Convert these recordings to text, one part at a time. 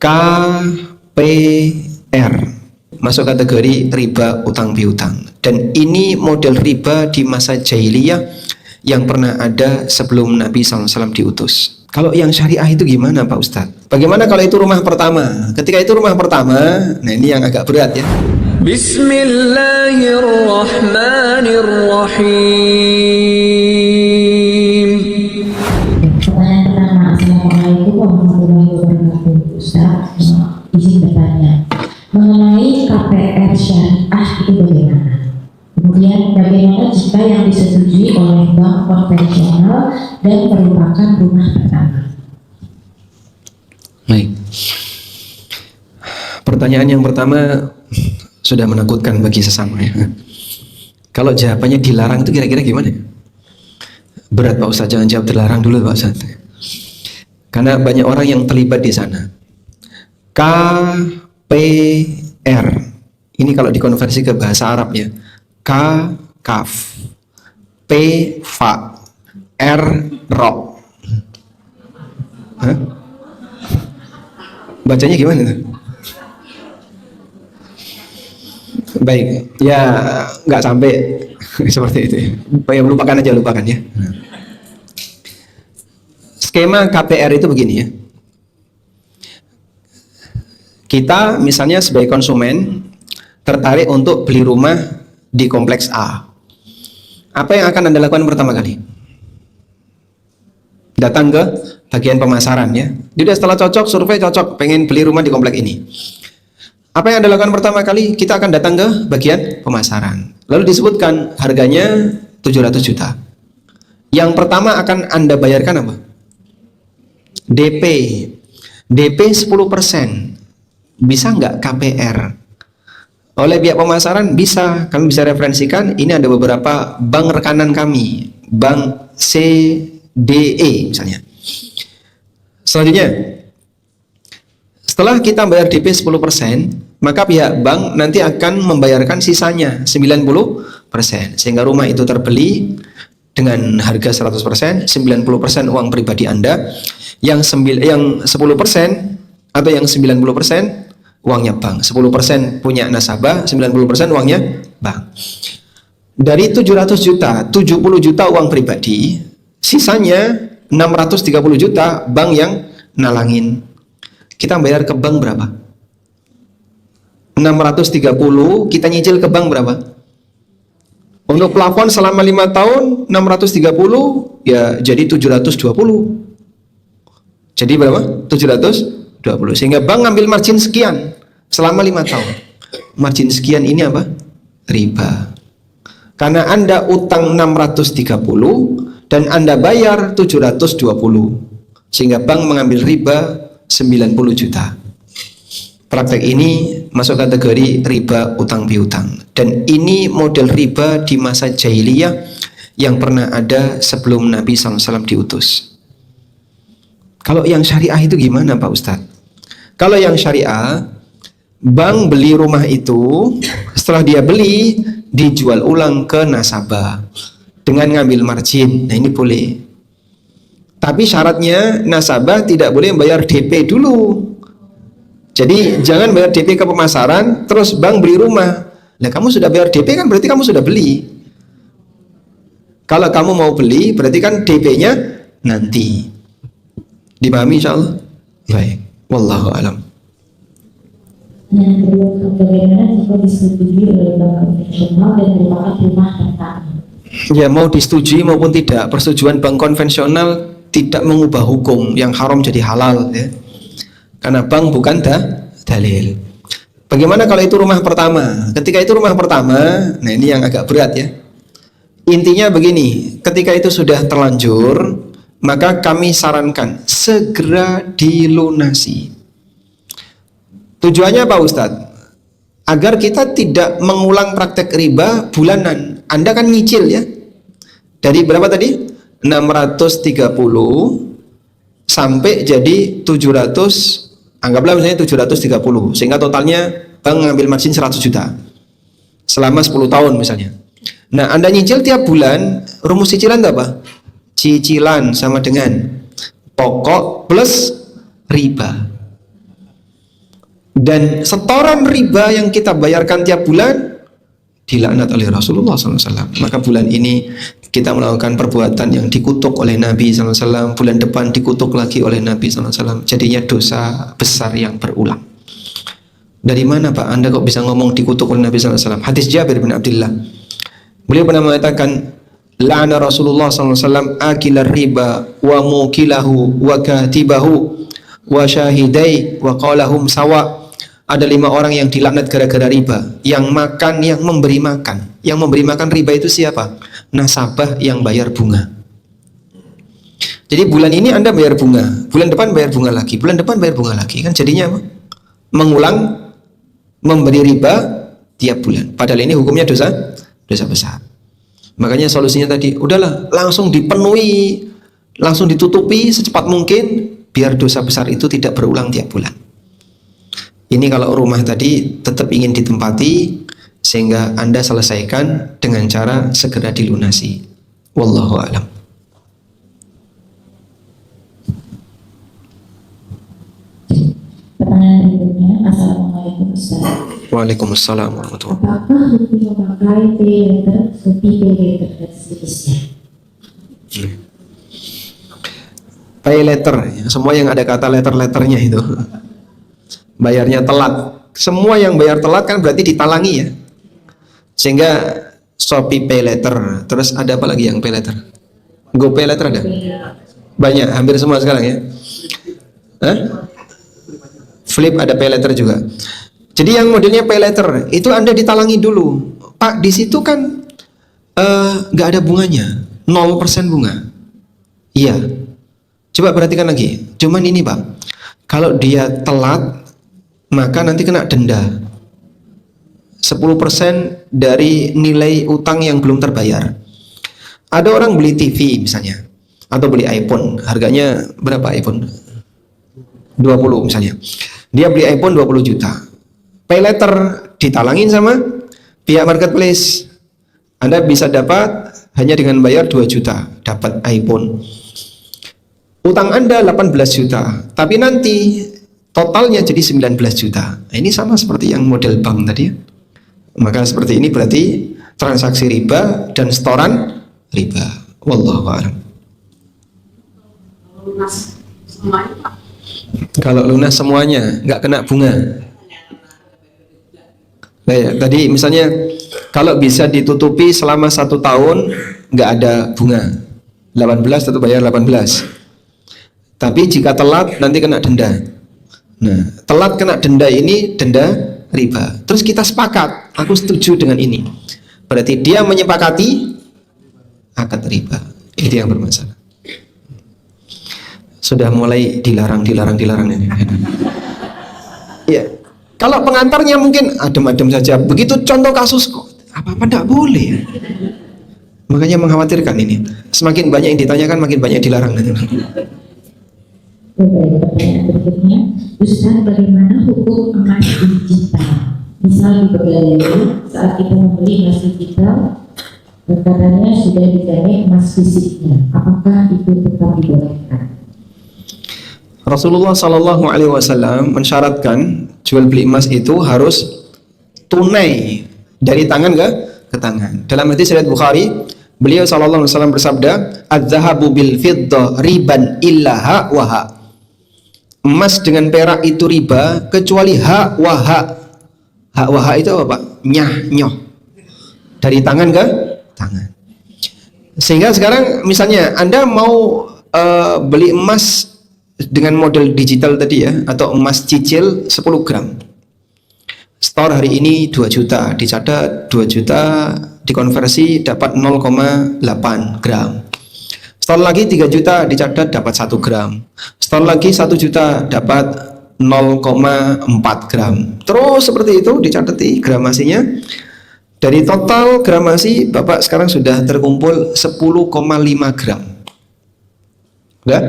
KPR masuk kategori riba utang piutang, dan ini model riba di masa jahiliyah yang pernah ada sebelum Nabi SAW diutus. Kalau yang syariah itu gimana Pak Ustadz? Bagaimana kalau itu rumah pertama? Ketika itu rumah pertama, nah ini yang agak berat ya. Bismillahirrahmanirrahim. Pertanyaan pertama, Assalamualaikum warahmatullahi wabarakatuh. Ustaz, izin bertanya mengenai KPR syariah itu bagaimana? Kemudian bagaimana jika yang disetujui oleh bank konvensional dan merupakan rumah pertama? Baik. Pertanyaan yang pertama sudah menakutkan bagi sesama ya. Kalau jawabannya dilarang itu kira-kira gimana? Berat Pak Ustaz, jangan jawab dilarang dulu Pak Ustaz. Karena banyak orang yang terlibat di sana. KPR ini kalau dikonversi ke bahasa Arab ya. K kaf, P fa, R ro. Hah? Bacanya gimana tuh? Baik, ya nggak sampai seperti itu. Ya, lupakan aja, lupakan ya. Skema KPR itu begini ya. Kita misalnya sebagai konsumen tertarik untuk beli rumah di kompleks A. Apa yang akan Anda lakukan pertama kali? Datang ke bagian pemasaran ya. Jadi setelah cocok, survei cocok, pengen beli rumah di kompleks ini. Apa yang Anda lakukan pertama kali? Kita akan datang ke bagian pemasaran. Lalu disebutkan harganya 700 juta. Yang pertama akan Anda bayarkan apa? DP. DP 10%. Bisa nggak KPR? Oleh pihak pemasaran bisa. Kami bisa referensikan. Ini ada beberapa bank rekanan kami. Bank CDE misalnya. Selanjutnya, setelah kita bayar DP 10%, maka pihak bank nanti akan membayarkan sisanya 90%, sehingga rumah itu terbeli dengan harga 100%, 90% uang pribadi Anda, yang 10% atau yang 90% uangnya bank. 10% punya nasabah, 90% uangnya bank. Dari 700 juta, 70 juta uang pribadi, sisanya 630 juta bank yang nalangin. Kita bayar ke bank berapa? 630, kita nyicil ke bank berapa? Untuk plafon selama 5 tahun 630 ya jadi 720. Jadi berapa? 720. Sehingga bank ngambil margin sekian selama 5 tahun. Margin sekian ini apa? Riba. Karena Anda utang 630 dan Anda bayar 720. Sehingga bank mengambil riba 90 juta. Praktek ini masuk kategori riba utang piutang, dan ini model riba di masa jahiliyah yang pernah ada sebelum Nabi SAW diutus. Kalau yang syariah itu gimana Pak Ustadz? Kalau yang syariah, bank beli rumah itu, setelah dia beli dijual ulang ke nasabah dengan ngambil margin. Nah ini boleh. Tapi syaratnya nasabah tidak boleh membayar DP dulu. Jadi jangan bayar DP ke pemasaran terus bank beli rumah. Nah kamu sudah bayar DP kan berarti kamu sudah beli. Kalau kamu mau beli berarti kan DP-nya nanti. Dipahami insyaallah? Baik. Wallahu alam. Yang kedua, bagaimana jika disetujui oleh bank konvensional dan merupakan rumah pertama? Ya mau disetujui maupun tidak, persetujuan bank konvensional tidak mengubah hukum yang haram jadi halal ya. Karena bank bukan dalil. Bagaimana kalau itu rumah pertama? Ketika itu rumah pertama, nah ini yang agak berat ya. Intinya begini, ketika itu sudah terlanjur, maka kami sarankan segera dilunasi. Tujuannya Pak Ustadz? Agar kita tidak mengulang praktek riba bulanan. Anda kan nyicil ya. Dari berapa tadi? 630 sampai jadi 700. Anggaplah misalnya 730, sehingga totalnya bank ngambil margin 100 juta selama 10 tahun misalnya. Nah Anda nyicil tiap bulan, rumus cicilan itu apa? Cicilan sama dengan pokok plus riba. Dan setoran riba yang kita bayarkan tiap bulan dilaknat oleh Rasulullah SAW. Maka bulan ini kita melakukan perbuatan yang dikutuk oleh Nabi SAW, bulan depan dikutuk lagi oleh Nabi SAW. Jadinya dosa besar yang berulang. Dari mana Pak Anda kok bisa ngomong dikutuk oleh Nabi SAW? Hadis Jabir bin Abdullah, beliau pernah mengatakan, la'ana Rasulullah SAW akilar riba wa mukilahu wa katibahu wa syahidai wa qalahum sawa. Ada 5 orang yang dilaknat gara-gara riba. Yang makan, yang memberi makan. Yang memberi makan riba itu siapa? Nasabah yang bayar bunga. Jadi bulan ini Anda bayar bunga, bulan depan bayar bunga lagi, bulan depan bayar bunga lagi. Kan jadinya apa? Mengulang memberi riba tiap bulan. Padahal ini hukumnya dosa besar. Makanya solusinya tadi, udahlah langsung dipenuhi, langsung ditutupi secepat mungkin biar dosa besar itu tidak berulang tiap bulan. Ini kalau rumah tadi tetap ingin ditempati sehingga Anda selesaikan dengan cara segera dilunasi. Wallahu a'lam. Pertanyaan berikutnya, Assalamualaikum Ustaz. Waalaikumsalam warahmatullahi wabarakatuh. Apakah hukum memakai pay letter seperti pay letter dan seterusnya? Pay letter, semua yang ada kata letter-letternya itu. Bayarnya telat. Semua yang bayar telat kan berarti ditalangi ya. Sehingga Shopee pay letter. Terus ada apa lagi yang pay letter? Go pay letter ada? Banyak, hampir semua sekarang ya. Hah? Flip ada pay letter juga. Jadi yang modelnya pay letter itu Anda ditalangi dulu. Pak, di situ kan nggak ada bunganya, 0% bunga. Iya. Coba perhatikan lagi. Cuman ini Pak, kalau dia telat maka nanti kena denda 10% dari nilai utang yang belum terbayar. Ada orang beli TV misalnya, atau beli iPhone, harganya berapa iPhone? 20 misalnya. Dia beli iPhone 20 juta. Pay letter ditalangin sama pihak marketplace. Anda bisa dapat hanya dengan bayar 2 juta dapat iPhone. Utang Anda 18 juta, tapi nanti totalnya jadi 19 juta. Nah, ini sama seperti yang model bank tadi ya. Maka seperti ini berarti transaksi riba dan setoran riba. Wallahu a'lam. Kalau lunas semuanya nggak kena bunga. Nah, ya, tadi misalnya kalau bisa ditutupi selama 1 tahun nggak ada bunga, 18 tetap bayar 18. Tapi jika telat nanti kena denda. Nah, telat kena denda ini denda riba. Terus kita sepakat, aku setuju dengan ini. Berarti dia menyepakati akad riba. Itu yang bermasalah. Sudah mulai dilarang ini. Ya. Kalau pengantarnya mungkin adem-adem saja. Begitu contoh kasus apa-apa tidak boleh. Makanya mengkhawatirkan ini. Semakin banyak yang ditanyakan, makin banyak dilarang. Baik, pertanyaan berikutnya, Ustaz, bagaimana hukum emas digital? Misal di Pegadaian, saat kita membeli emas digital, katanya sudah digandeng emas fisiknya. Apakah itu tetap dibolehkan? Rasulullah Shallallahu Alaihi Wasallam mensyaratkan jual beli emas itu harus tunai dari tangan ke tangan. Dalam hadis riwayat Bukhari, beliau Shallallahu Alaihi Wasallam bersabda, "Adz-dzahabu bil fiddah riban illaha wa ha." Emas dengan perak itu riba kecuali ha wa ha. Ha wa ha itu apa Pak? Nyah nyoh. Dari tangan ke tangan. Sehingga sekarang misalnya Anda mau beli emas dengan model digital tadi ya, atau emas cicil 10 gram. Store hari ini 2 juta, dicatat 2 juta, dikonversi dapat 0,8 gram. Store lagi 3 juta, dicatat dapat 1 gram. Store lagi 1 juta, dapat 0,4 gram. Terus seperti itu dicatati gramasinya. Dari total gramasi Bapak sekarang sudah terkumpul 10,5 gram. Udah?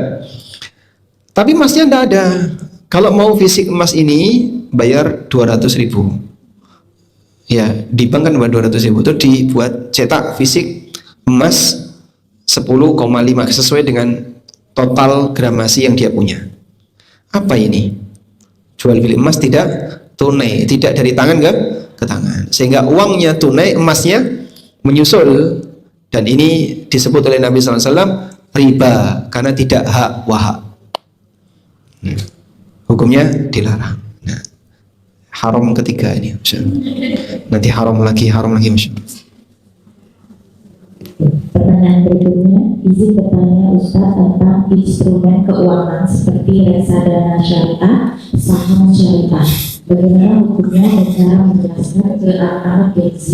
Tapi emasnya tidak ada. Kalau mau fisik emas ini bayar 200.000. Ya, di bank kan 200.000 itu dibuat cetak fisik emas 10,5 sesuai dengan total gramasi yang dia punya. Apa ini? Jual beli emas tidak tunai, tidak dari tangan ke tangan. Sehingga uangnya tunai, emasnya menyusul. Dan ini disebut oleh Nabi SAW riba, karena tidak hak wahak. Hukumnya dilarang. Nah, haram ketiga ini. Nanti haram lagi. Pertanyaan berikutnya, izin bertanya Ustaz tentang instrumen keuangan seperti reksadana syariah, saham syariah. Bagaimana hukumnya dan cara menjelaskan ke anak-anak Gen Z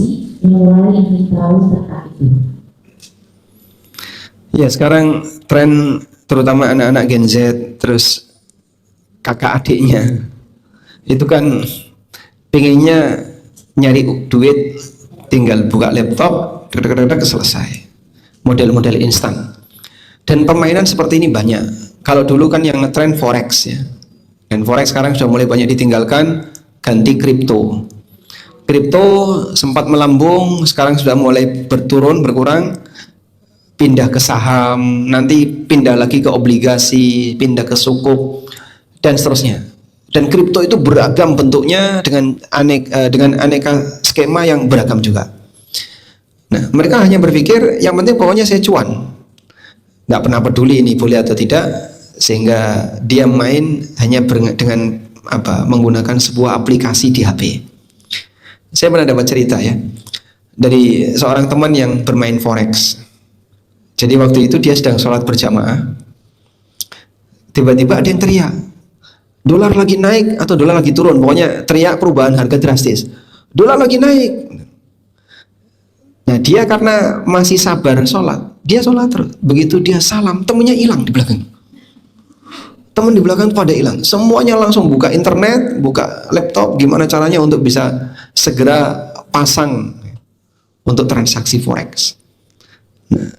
yang mulai ingin tahu tentang itu? Ya, sekarang tren terutama anak-anak Gen Z, terus kakak adiknya itu kan pengennya nyari duit, tinggal buka laptop, selesai. Model-model instan. Dan permainan seperti ini banyak. Kalau dulu kan yang ngetrend forex ya. Dan forex sekarang sudah mulai banyak ditinggalkan, ganti kripto. Kripto sempat melambung, sekarang sudah mulai berkurang, pindah ke saham, nanti pindah lagi ke obligasi, pindah ke sukuk, dan seterusnya. Dan kripto itu beragam bentuknya dengan aneka skema yang beragam juga. Nah, mereka hanya berpikir yang penting pokoknya saya cuan, nggak pernah peduli ini boleh atau tidak, sehingga dia main hanya dengan menggunakan sebuah aplikasi di HP. Saya pernah dapat cerita ya dari seorang teman yang bermain forex. Jadi waktu itu dia sedang sholat berjamaah, tiba-tiba ada yang teriak, dolar lagi naik atau dolar lagi turun, pokoknya teriak perubahan harga drastis, dolar lagi naik. Nah, dia karena masih sabar sholat, dia sholat terus. Begitu dia salam, temennya hilang di belakang. Temen di belakang pada hilang. Semuanya langsung buka internet, buka laptop, gimana caranya untuk bisa segera pasang untuk transaksi forex. Nah,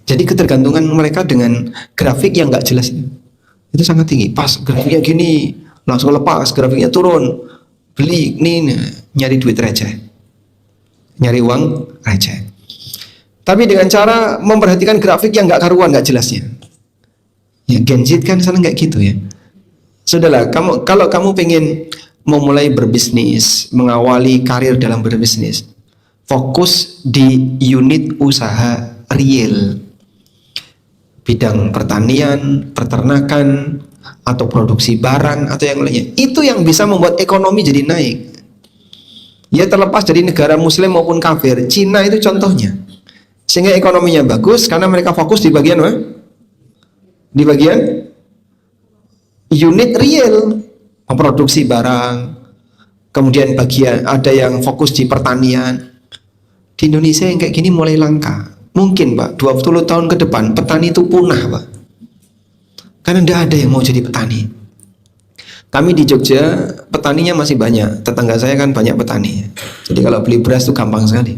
jadi ketergantungan mereka dengan grafik yang nggak jelas itu sangat tinggi. Pas grafiknya gini, langsung lepas, grafiknya turun, beli, nih nyari duit receh. Nyari uang receh. Tapi dengan cara memperhatikan grafik yang nggak karuan, nggak jelasnya. Ya, Gen Z kan sana nggak gitu ya. Sudahlah, kalau kamu pengen memulai berbisnis, mengawali karir dalam berbisnis, fokus di unit usaha real, bidang pertanian, peternakan, atau produksi barang atau yang lainnya. Itu yang bisa membuat ekonomi jadi naik. Ya, terlepas dari negara muslim maupun kafir, Cina itu contohnya. Sehingga ekonominya bagus karena mereka fokus di bagian apa? Di bagian unit real, memproduksi barang. Kemudian bagian ada yang fokus di pertanian. Di Indonesia yang kayak gini mulai langka. Mungkin Pak, 20 tahun ke depan petani itu punah Pak. Karena tidak ada yang mau jadi petani. Kami di Jogja petaninya masih banyak. Tetangga saya kan banyak petani. Jadi kalau beli beras itu gampang sekali.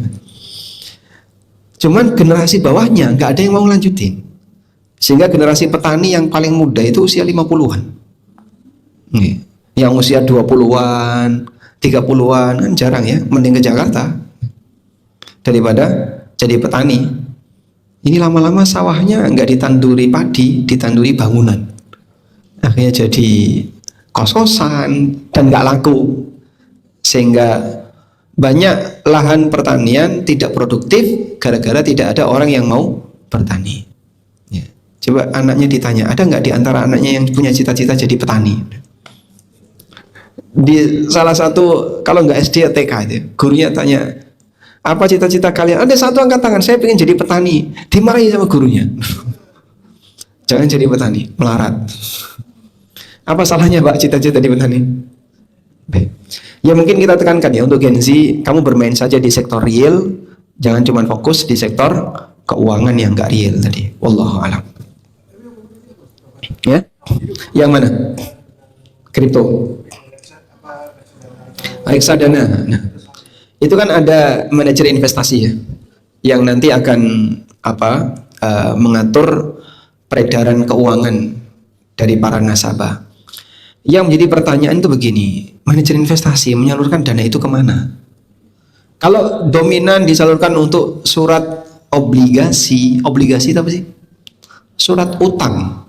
Cuman generasi bawahnya nggak ada yang mau lanjutin. Sehingga generasi petani yang paling muda itu usia 50-an. Yang usia 20-an, 30-an kan jarang ya. Mending ke Jakarta daripada jadi petani. Ini lama-lama sawahnya nggak ditanduri padi, ditanduri bangunan. Akhirnya jadi kos-kosan dan nggak laku, sehingga banyak lahan pertanian tidak produktif gara-gara tidak ada orang yang mau bertani. Ya. Coba anaknya ditanya, ada nggak di antara anaknya yang punya cita-cita jadi petani? Di salah satu, kalau nggak SD TK itu, gurunya tanya, apa cita-cita kalian? Ada satu angkat tangan, saya pengen jadi petani. Dimarahi sama gurunya. Jangan jadi petani, melarat. Apa salahnya Pak cita-cita di petani? Baik. Ya mungkin kita tekankan ya untuk Gen Z, kamu bermain saja di sektor real, jangan cuma fokus di sektor keuangan yang nggak real tadi. Wallahu a'lam. Ya, yang mana? Kripto. Reksadana. Nah, itu kan ada manajer investasi ya, yang nanti akan mengatur peredaran keuangan dari para nasabah. Yang menjadi pertanyaan itu begini, manajer investasi menyalurkan dana itu kemana? Kalau dominan disalurkan untuk surat obligasi itu apa sih? Surat utang.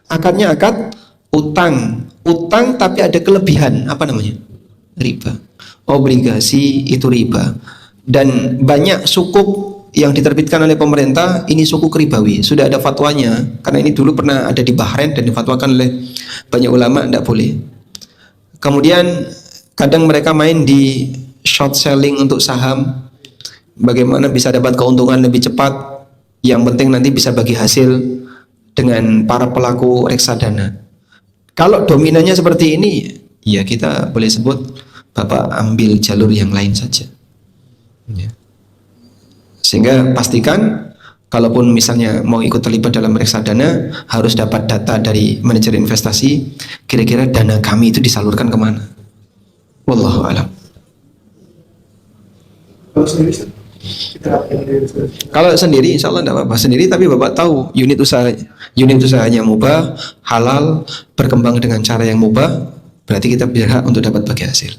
Akadnya akad Utang tapi ada kelebihan, apa namanya? Riba. Obligasi itu riba. Dan banyak sukuk yang diterbitkan oleh pemerintah ini sukuk ribawi. Sudah ada fatwanya, karena ini dulu pernah ada di Bahrain dan difatwakan oleh banyak ulama tidak boleh. Kemudian kadang mereka main di short selling untuk saham. Bagaimana bisa dapat keuntungan lebih cepat? Yang penting nanti bisa bagi hasil dengan para pelaku reksadana. Kalau dominannya seperti ini, ya kita boleh sebut Bapak ambil jalur yang lain saja. Ya. Sehingga pastikan kalaupun misalnya mau ikut terlibat dalam reksadana, harus dapat data dari manajer investasi, kira-kira dana kami itu disalurkan kemana. Wallahu a'lam. Kalau sendiri insya Allah tidak apa-apa sendiri, tapi Bapak tahu unit usahanya mubah, halal, berkembang dengan cara yang mubah, berarti kita berhak untuk dapat bagi hasil.